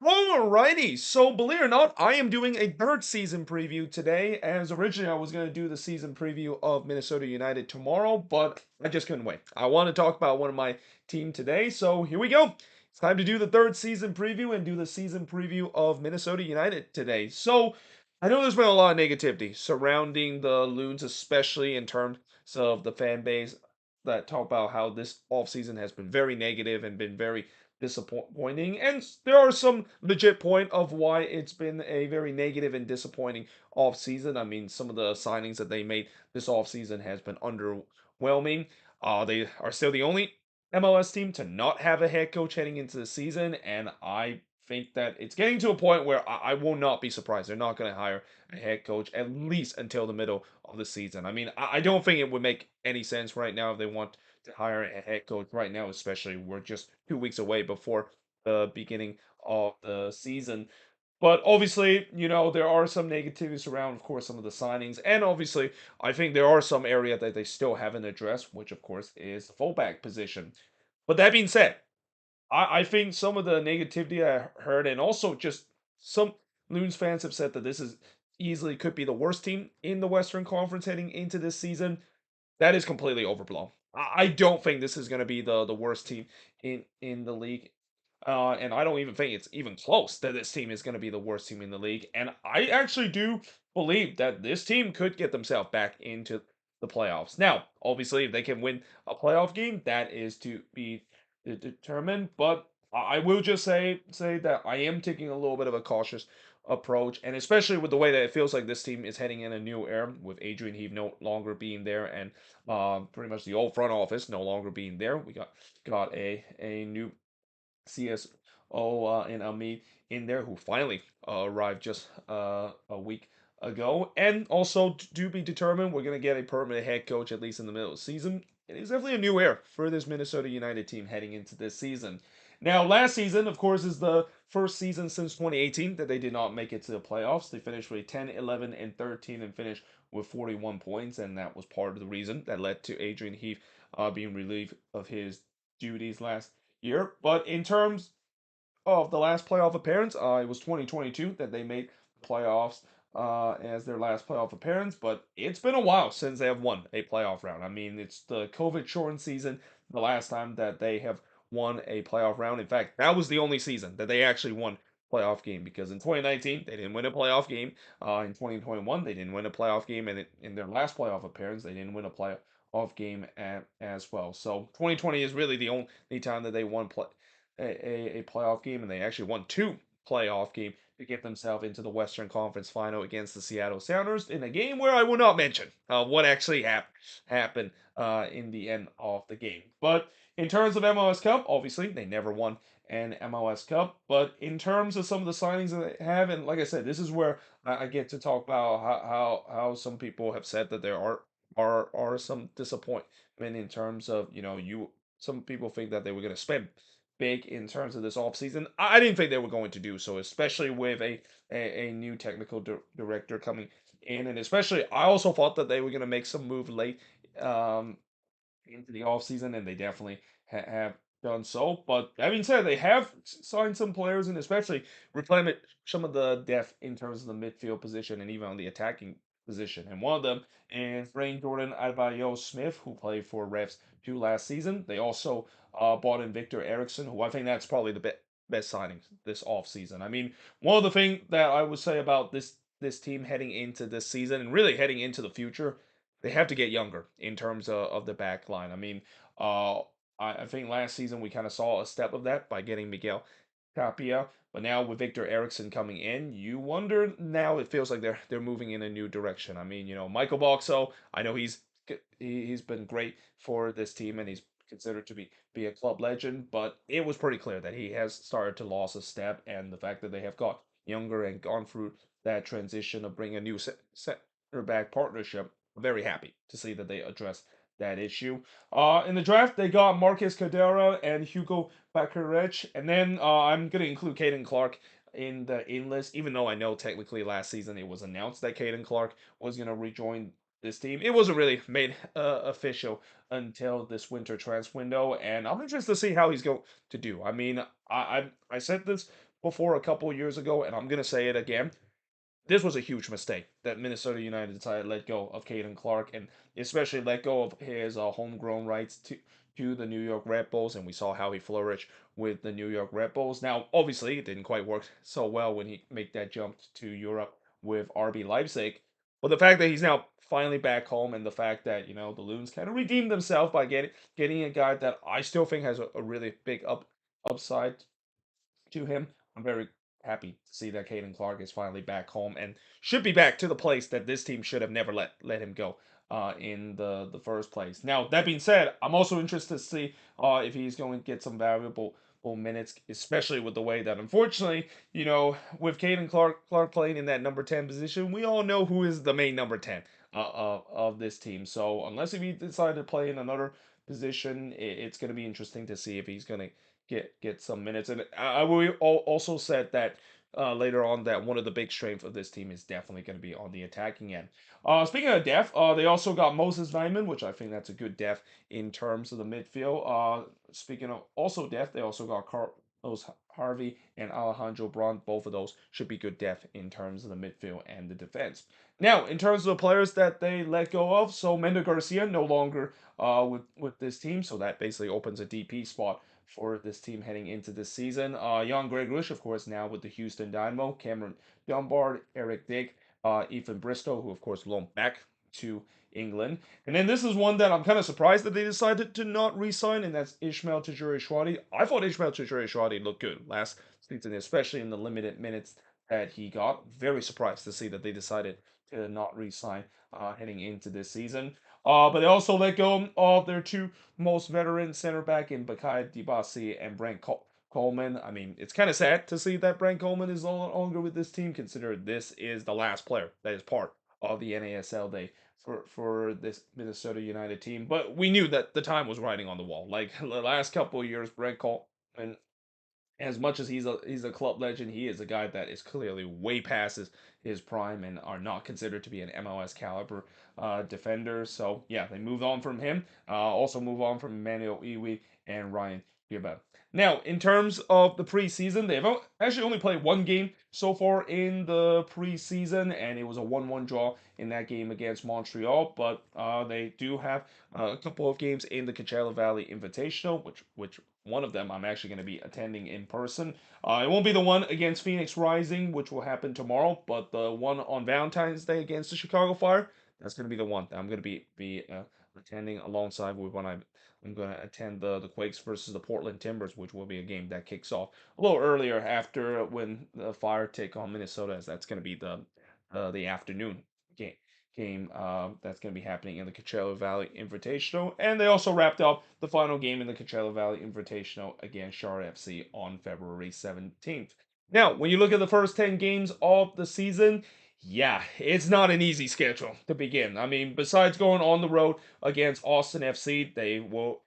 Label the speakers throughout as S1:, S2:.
S1: Alrighty, so believe it or not, I am doing a third season preview today. As originally I was going to do the season preview of Minnesota United tomorrow, but I just couldn't wait. I want to talk about one of my team today, so here we go. It's time to do the third season preview and do the season preview of Minnesota United today. So I know there's been a lot of negativity surrounding the Loons, especially in terms of the fan base that talk about how this offseason has been very negative and been very disappointing. And there are some legit point of why it's been a very negative and disappointing offseason. I mean, some of the signings that they made this offseason has been underwhelming. They are still the only MLS team to not have a head coach heading into the season, and I think that it's getting to a point where I will not be surprised. They're not going to hire a head coach at least until the middle of the season. I mean, I don't think it would make any sense right now if they want to hire a head coach right now, especially we're just 2 weeks away before the beginning of the season. But obviously, there are some negativities around, of course, some of the signings. And obviously, I think there are some area that they still haven't addressed, which, of course, is the fullback position. But that being said, I think some of the negativity I heard, and also just some Loons fans have said that this is easily could be the worst team in the Western Conference heading into this season. That is completely overblown. I don't think this is going to be the worst team in the league. And I don't even think it's even close that this team is going to be the worst team in the league. And I actually do believe that this team could get themselves back into the playoffs. Now, obviously, if they can win a playoff game, that is to be determined. But I will just say that I am taking a little bit of a cautious approach, and especially with the way that it feels like this team is heading in a new era with Adrian Heave no longer being there, and pretty much the old front office no longer being there. We got a new CSO in Amit in there who finally arrived just a week ago, and also to be determined, we're gonna get a permanent head coach at least in the middle of the season. It is definitely a new era for this Minnesota United team heading into this season. Now, last season, of course, is the first season since 2018 that they did not make it to the playoffs. They finished with 10, 11, and 13 and finished with 41 points, and that was part of the reason that led to Adrian Heath being relieved of his duties last year. But in terms of the last playoff appearance, it was 2022 that they made playoffs as their last playoff appearance, but it's been a while since they have won a playoff round. I mean, it's the COVID shortened season, the last time that they have won a playoff round. In fact, that was the only season that they actually won playoff game because in 2019 they didn't win a playoff game. In 2021 they didn't win a playoff game, and in their last playoff appearance they didn't win a playoff game as well. So 2020 is really the only time that they won a playoff game, and they actually won two playoff games to get themselves into the Western Conference Final against the Seattle Sounders in a game where I will not mention what actually happened in the end of the game. But in terms of MLS Cup, obviously they never won an MLS Cup. But in terms of some of the signings that they have, and like I said, this is where I get to talk about how some people have said that there are some disappointment in terms of you some people think that they were going to spend big in terms of this offseason. I didn't think they were going to do so, especially with a new technical director coming in. And especially, I also thought that they were going to make some move late um, into the offseason, and they definitely have done so. But that being said, they have signed some players and especially replenished some of the depth in terms of the midfield position and even on the attacking position. And one of them is Rain Jordan Albayo Smith, who played for Revs 2 last season. They also bought in Victor Eriksson, who I think that's probably the best signing this offseason. I mean, one of the things that I would say about this team heading into this season and really heading into the future, they have to get younger in terms of the back line. I mean, uh, I think last season we kind of saw a step of that by getting Miguel Tapia, but now with Victor Eriksson coming in, you wonder now it feels like they're moving in a new direction. I mean, Michael Boxall, I know he's been great for this team and he's considered to be a club legend, but it was pretty clear that he has started to lose a step, and the fact that they have got younger and gone through that transition of bringing a new center back partnership, I'm very happy to see that they address that issue. In the draft, they got Marcus Cadera and Hugo Bakarech, and then I'm gonna include Caden Clark in the in list, even though I know technically last season it was announced that Caden Clark was gonna rejoin this team. It wasn't really made official until this winter transfer window, and I'm interested to see how he's going to do. I mean, I said this before a couple of years ago, and I'm gonna say it again. This was a huge mistake that Minnesota United decided to let go of Caden Clark, and especially let go of his homegrown rights to the New York Red Bulls, and we saw how he flourished with the New York Red Bulls. Now, obviously, it didn't quite work so well when he made that jump to Europe with RB Leipzig, but the fact that he's now finally back home, and the fact that the Loons kind of redeemed themselves by getting a guy that I still think has a really big upside to him. I'm very happy to see that Caden Clark is finally back home and should be back to the place that this team should have never let him go in the first place. Now, that being said, I'm also interested to see if he's going to get some valuable minutes, especially with the way that, unfortunately, with Clark playing in that number 10 position, we all know who is the main number 10 of this team. So unless if he decided to play in another position, it's going to be interesting to see if he's going to get some minutes. And I will also said that later on that one of the big strengths of this team is definitely going to be on the attacking end. Speaking of depth, they also got Moses Nyman, which I think that's a good depth in terms of the midfield. Speaking of also depth, they also got Carlos Harvey and Alejandro Braun. Both of those should be good depth in terms of the midfield and the defense. Now, in terms of the players that they let go of, so Mendo Garcia no longer with this team, so that basically opens a DP spot for this team heading into this season. Jan Gregory, of course, now with the Houston Dynamo. Cameron Dunbar, Eric Dick, Ethan Bristow, who, of course, loaned back to England. And then this is one that I'm kind of surprised that they decided to not re-sign, and that's Ishmael Tajuri Shwadi. I thought Ishmael Tajuri Shwadi looked good last season, especially in the limited minutes that he got. Very surprised to see that they decided to not re-sign heading into this season. But they also let go of their two most veteran center back in Bakai Dibasi and Brent Coleman. I mean, it's kind of sad to see that Brent Coleman is no longer with this team, considering this is the last player that is part of the NASL day for this Minnesota United team. But we knew that the time was writing on the wall. Like the last couple of years, Brent Coleman, as much as he's a club legend, he is a guy that is clearly way past his prime and are not considered to be an MLS caliber defender. So yeah, they moved on from him. Also move on from Emmanuel Iwi and Ryan Giba. Now, in terms of the preseason, they've actually only played one game so far in the preseason, and it was a 1-1 draw in that game against Montreal. But they do have a couple of games in the Coachella Valley Invitational, which one of them I'm actually going to be attending in person. It won't be the one against Phoenix Rising, which will happen tomorrow, but the one on Valentine's Day against the Chicago Fire, that's going to be the one that I'm going to be attending alongside with when I'm going to attend the Quakes versus the Portland Timbers, which will be a game that kicks off a little earlier after when the Fire take on Minnesota, as that's going to be the afternoon game that's going to be happening in the Coachella Valley Invitational. And they also wrapped up the final game in the Coachella Valley Invitational against Shar FC on February 17th. Now, when you look at the first 10 games of the season, yeah, it's not an easy schedule to begin. I mean, besides going on the road against Austin FC, they will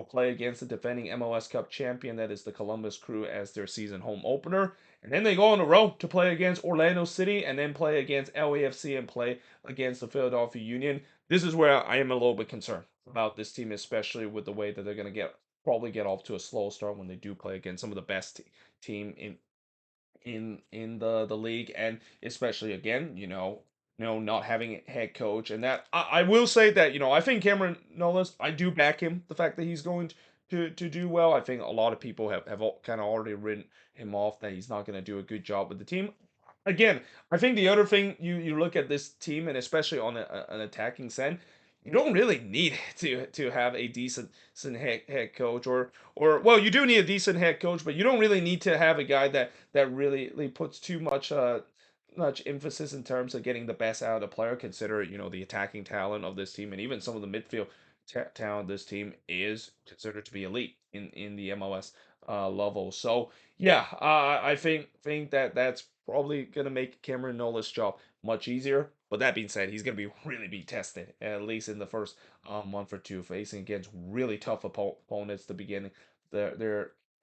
S1: play against the defending MLS Cup champion, that is the Columbus Crew, as their season home opener. And then they go on the road to play against Orlando City, and then play against LAFC, and play against the Philadelphia Union. This is where I am a little bit concerned about this team, especially with the way that they're going to probably get off to a slow start when they do play against some of the best team in the league, and especially again, not having a head coach. And that I will say that I think Cameron Nolas, I do back him, the fact that he's going to do well. I think a lot of people have kind of already written him off, that he's not going to do a good job with the team. Again, I think the other thing, you look at this team, and especially on an attacking side, you don't really need to have a decent head coach, or well, you do need a decent head coach, but you don't really need to have a guy that really puts too much emphasis in terms of getting the best out of the player. Consider the attacking talent of this team, and even some of the midfield talent of this team is considered to be elite in the MLS level. So yeah, I think that that's probably gonna make Cameron Nola's job much easier. But that being said, he's gonna be really be tested, at least in the first month or two, facing against really tough opponents to begin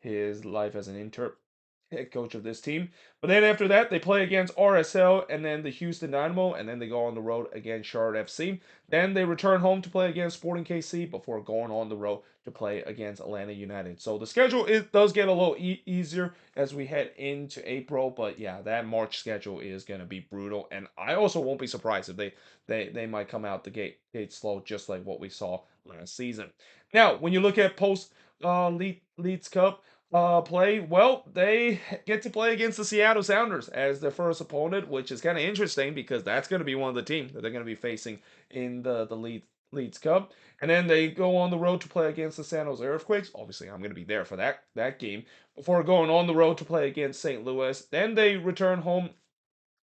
S1: his life as an intern head coach of this team. But then after that, they play against RSL and then the Houston Dynamo, and then they go on the road against Charlotte FC. Then they return home to play against Sporting KC before going on the road to play against Atlanta United. So the schedule does get a little easier as we head into April, but yeah, that March schedule is going to be brutal, and I also won't be surprised if they might come out the gate slow, just like what we saw last season. Now, when you look at post Leeds Cup play, well, they get to play against the Seattle Sounders as their first opponent, which is kind of interesting because that's going to be one of the teams that they're going to be facing in the Leeds Cup. And then they go on the road to play against the San Jose Earthquakes. Obviously, I'm going to be there for that game before going on the road to play against St. Louis. Then they return home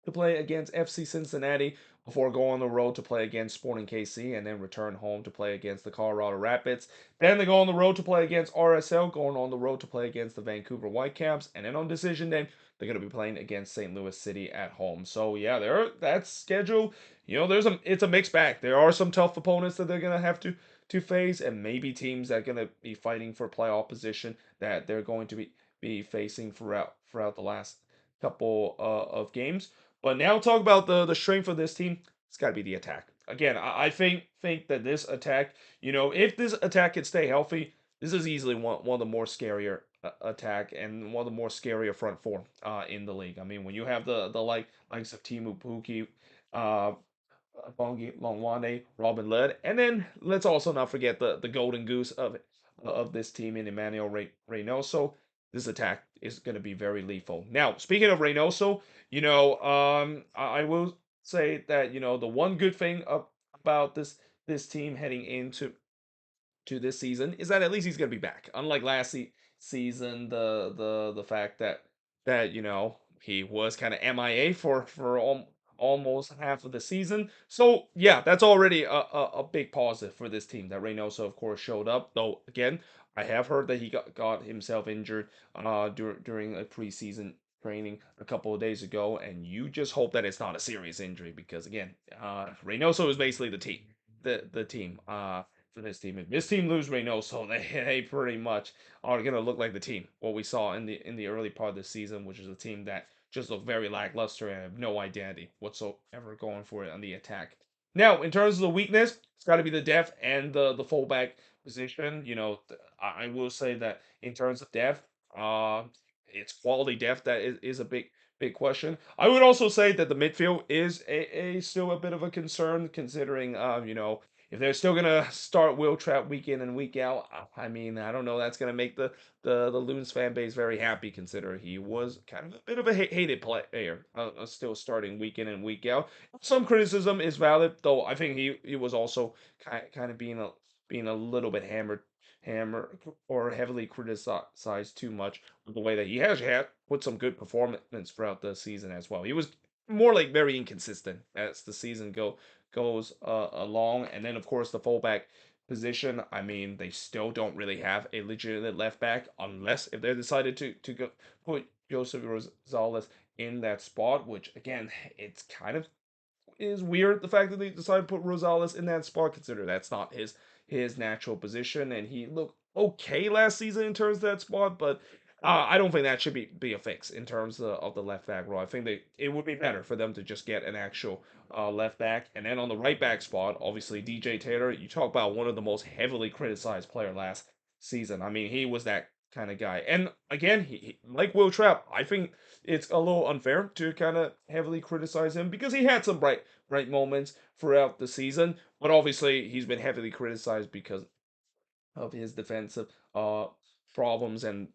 S1: to play against FC Cincinnati before going on the road to play against Sporting KC and then return home to play against the Colorado Rapids. Then they go on the road to play against RSL, going on the road to play against the Vancouver Whitecaps, and then on decision day, they're going to be playing against St. Louis City at home. So yeah, that schedule, it's a mixed bag. There are some tough opponents that they're going to have to face, and maybe teams that are going to be fighting for playoff position that they're going to be facing throughout the last couple of games. But now talk about the strength of this team. It's got to be the attack. Again, I think that this attack, if this attack can stay healthy, this is easily one of the more scarier attack and one of the more scarier front four in the league. I mean, when you have the likes of Timu Puki, uh, Bongi Longwane, Robin Led, and then let's also not forget the golden goose of this team in Emmanuel Reynoso. This attack is going to be very lethal. Now, speaking of Reynoso, I will say that the one good thing about this team heading into this season is that at least he's going to be back. Unlike last season, the fact that he was kind of MIA for almost half of the season. So yeah, that's already a big positive for this team that Reynoso of course showed up. Though again, I have heard that he got himself injured during a preseason training a couple of days ago, and you just hope that it's not a serious injury because again, Reynoso is basically the team. For this team. If this team lose Reynoso, they pretty much are gonna look like the team what we saw in the early part of the season, which is a team that just looked very lackluster and have no identity whatsoever going for it on the attack. Now, in terms of the weakness, it's got to be the depth and the fullback position. I will say that in terms of depth, it's quality depth that is a big question. I would also say that the midfield is a still a bit of a concern considering if they're still gonna start Will Trap week in and week out, I mean, I don't know. That's gonna make the Loons fan base very happy, considering he was kind of a bit of a hated player, still starting week in and week out. Some criticism is valid, though. I think he was also kind of being a little bit hammered or heavily criticized too much with the way that he has had put some good performance throughout the season as well. He was more like very inconsistent as the season goes along. And then, of course, the fullback position. I mean, they still don't really have a legitimate left back unless if they decided to go put Joseph Rosales in that spot, which again, it's kind of is weird the fact that they decided to put Rosales in that spot, consider that's not his natural position, and he looked okay last season in terms of that spot, but I don't think that should be a fix in terms of the left back role. I think it would be better for them to just get an actual left back, and then on the right back spot, obviously DJ Taylor. You talk about one of the most heavily criticized player last season. I mean, he was that kind of guy, and again, he like Will Trapp. I think it's a little unfair to kind of heavily criticize him because he had some bright moments throughout the season, but obviously he's been heavily criticized because of his defensive problems and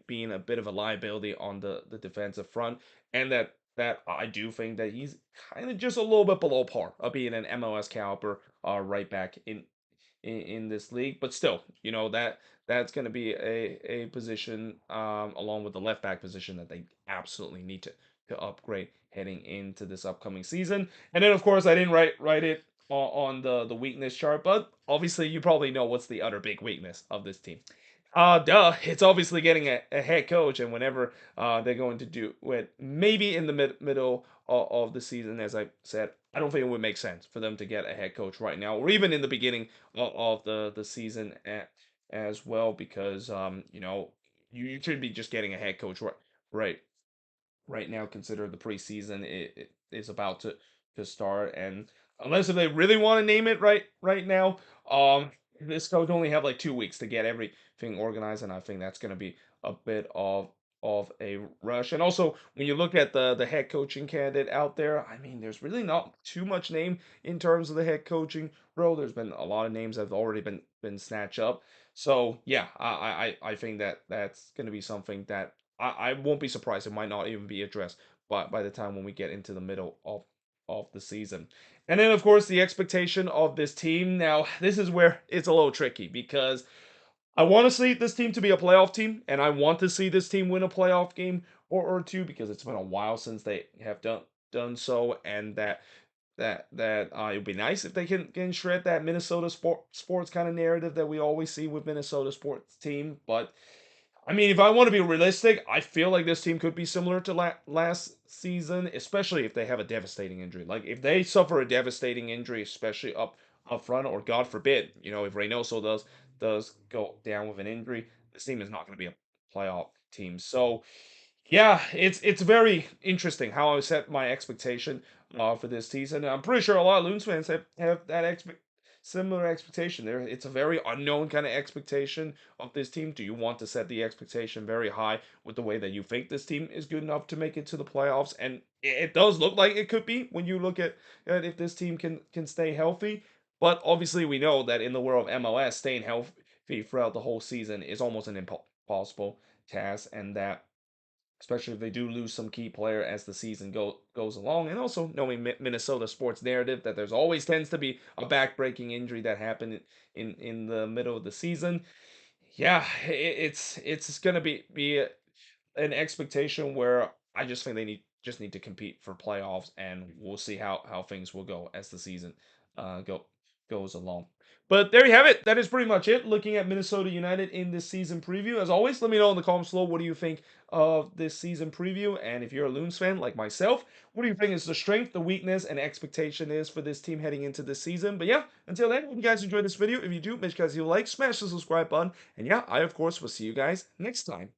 S1: being a bit of a liability on the defensive front, and that I do think that he's kind of just a little bit below par of being an MLS caliber right back in this league. But still, that's going to be a position along with the left back position that they absolutely need to upgrade heading into this upcoming season. And then of course I didn't write it on the weakness chart, but obviously you probably know what's the other big weakness of this team. Duh. It's obviously getting a head coach, and whenever they're going to do it, maybe in the middle of the season, as I said, I don't think it would make sense for them to get a head coach right now, or even in the beginning of the season as well, because you should be just getting a head coach right right now consider the preseason it is about to start, and unless if they really want to name it right now, um this coach only have like 2 weeks to get everything organized, and I think that's going to be a bit of a rush. And also when you look at the head coaching candidate out there, I mean there's really not too much name in terms of the head coaching role. There's been a lot of names that have already been snatched up. So yeah, I think that that's going to be something that I won't be surprised. It might not even be addressed by the time when we get into the middle of the season. And then of course the expectation of this team. Now this is where it's a little tricky because I want to see this team to be a playoff team, and I want to see this team win a playoff game or two because it's been a while since they have done so, and that it would be nice if they can shred that Minnesota sports kind of narrative that we always see with Minnesota sports team. But I mean, if I want to be realistic, I feel like this team could be similar to last season, especially if they have a devastating injury. Like if they suffer a devastating injury, especially up front, or God forbid, if Reynoso does go down with an injury, this team is not going to be a playoff team. So yeah, it's very interesting how I set my expectation for this season. I'm pretty sure a lot of Loons fans have that similar expectation there. It's a very unknown kind of expectation of this team. Do you want to set the expectation very high with the way that you think this team is good enough to make it to the playoffs? And it does look like it could be when you look at if this team can stay healthy. But obviously, we know that in the world of MLS, staying healthy throughout the whole season is almost an impossible task, and that especially if they do lose some key player as the season goes along. And also knowing Minnesota sports narrative that there's always tends to be a back-breaking injury that happened in the middle of the season. Yeah, it's going to be an expectation where I just think they need to compete for playoffs, and we'll see how things will go as the season goes along. But there you have it. That is pretty much it. Looking at Minnesota United in this season preview. As always, let me know in the comments below what do you think of this season preview, and if you're a Loons fan like myself, what do you think is the strength, the weakness, and expectation is for this team heading into this season? But yeah, until then, hope you guys enjoyed this video. If you do, make sure you like, smash the subscribe button, and yeah, I of course will see you guys next time.